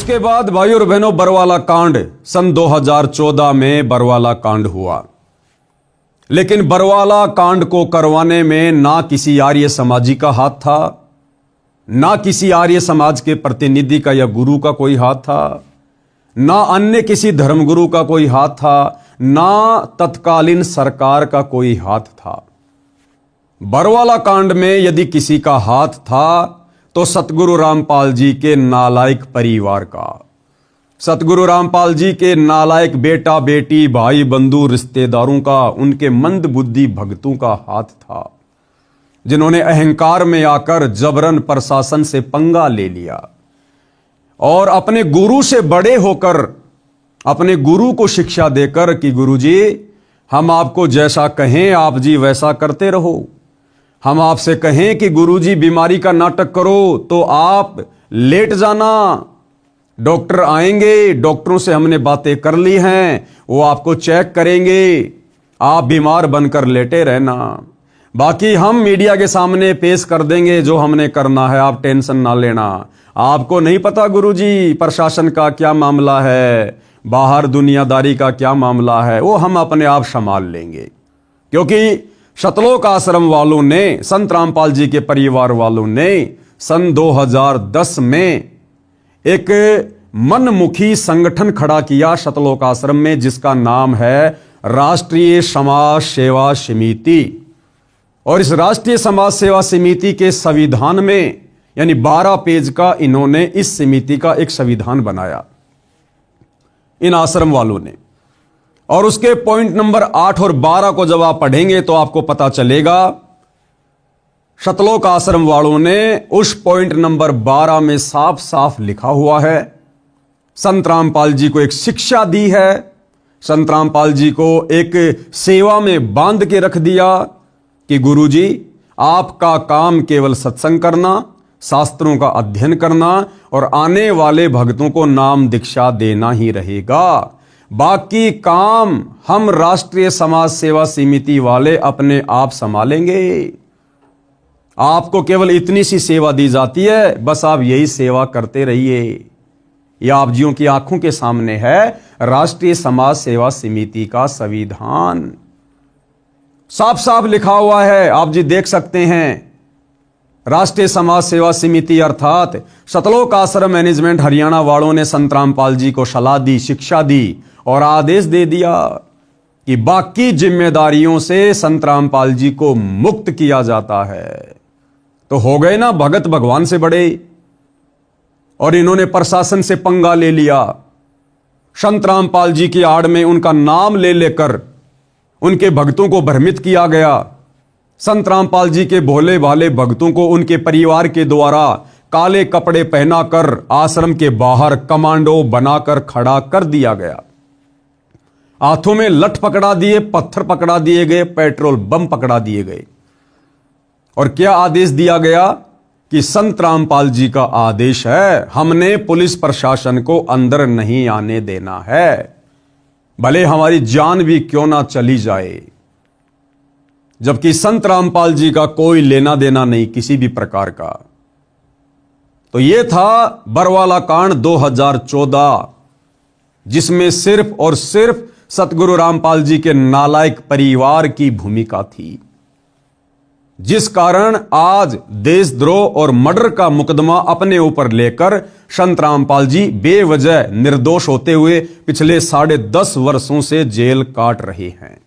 उसके बाद भाई और बहनों, बरवाला कांड सन 2014 में बरवाला कांड हुआ। लेकिन बरवाला कांड को करवाने में ना किसी आर्य समाजी का हाथ था, ना किसी आर्य समाज के प्रतिनिधि का या गुरु का कोई हाथ था, ना अन्य किसी धर्मगुरु का कोई हाथ था, ना तत्कालीन सरकार का कोई हाथ था। बरवाला कांड में यदि किसी का हाथ था तो सतगुरु रामपाल जी के नालायक परिवार का, सतगुरु रामपाल जी के नालायक बेटा बेटी भाई बंधु रिश्तेदारों का, उनके मंद बुद्धि भक्तों का हाथ था, जिन्होंने अहंकार में आकर जबरन प्रशासन से पंगा ले लिया और अपने गुरु से बड़े होकर अपने गुरु को शिक्षा देकर कि गुरुजी हम आपको जैसा कहें आप जी वैसा करते रहो, हम आपसे कहें कि गुरुजी बीमारी का नाटक करो तो आप लेट जाना, डॉक्टर आएंगे, डॉक्टरों से हमने बातें कर ली हैं, वो आपको चेक करेंगे, आप बीमार बनकर लेटे रहना, बाकी हम मीडिया के सामने पेश कर देंगे जो हमने करना है, आप टेंशन ना लेना। आपको नहीं पता गुरुजी प्रशासन का क्या मामला है, बाहर दुनियादारी का क्या मामला है, वो हम अपने आप संभाल लेंगे। क्योंकि शतलोक आश्रम वालों ने, संत रामपाल जी के परिवार वालों ने सन 2010 में एक मनमुखी संगठन खड़ा किया शतलोक आश्रम में, जिसका नाम है राष्ट्रीय समाज सेवा समिति। और इस राष्ट्रीय समाज सेवा समिति के संविधान में यानी 12 पेज का इन्होंने इस समिति का एक संविधान बनाया इन आश्रम वालों ने। और उसके पॉइंट नंबर 8 और 12 को जब आप पढ़ेंगे तो आपको पता चलेगा शतलोक आश्रम वालों ने उस पॉइंट नंबर 12 में साफ साफ लिखा हुआ है, संत रामपाल जी को एक शिक्षा दी है, संत रामपाल जी को एक सेवा में बांध के रख दिया कि गुरुजी आपका काम केवल सत्संग करना, शास्त्रों का अध्ययन करना और आने वाले भक्तों को नाम दीक्षा देना ही रहेगा, बाकी काम हम राष्ट्रीय समाज सेवा समिति वाले अपने आप संभालेंगे। आपको केवल इतनी सी सेवा दी जाती है, बस आप यही सेवा करते रहिए। यह आप जियों की आंखों के सामने है राष्ट्रीय समाज सेवा समिति का संविधान, साफ साफ लिखा हुआ है, आप जी देख सकते हैं। राष्ट्रीय समाज सेवा समिति अर्थात शतलोक आश्रम मैनेजमेंट हरियाणा वालों ने संत रामपाल जी को सलाह दी, शिक्षा दी और आदेश दे दिया कि बाकी जिम्मेदारियों से संत रामपाल जी को मुक्त किया जाता है। तो हो गए ना भगत भगवान से बड़े, और इन्होंने प्रशासन से पंगा ले लिया। संत रामपाल जी की आड़ में उनका नाम ले लेकर उनके भक्तों को भ्रमित किया गया। संत रामपाल जी के भोले भाले भक्तों को उनके परिवार के द्वारा काले कपड़े पहनाकर आश्रम के बाहर कमांडो बनाकर खड़ा कर दिया गया। हाथों में लठ पकड़ा दिए, पत्थर पकड़ा दिए गए, पेट्रोल बम पकड़ा दिए गए। और क्या आदेश दिया गया कि संत रामपाल जी का आदेश है, हमने पुलिस प्रशासन को अंदर नहीं आने देना है, भले हमारी जान भी क्यों ना चली जाए। जबकि संत रामपाल जी का कोई लेना देना नहीं किसी भी प्रकार का। तो यह था बरवाला कांड 2014, जिसमें सिर्फ और सिर्फ सतगुरु रामपाल जी के नालायक परिवार की भूमिका थी, जिस कारण आज देशद्रोह और मर्डर का मुकदमा अपने ऊपर लेकर संत रामपाल जी बेवजह निर्दोष होते हुए पिछले 10.5 वर्षों से जेल काट रहे हैं।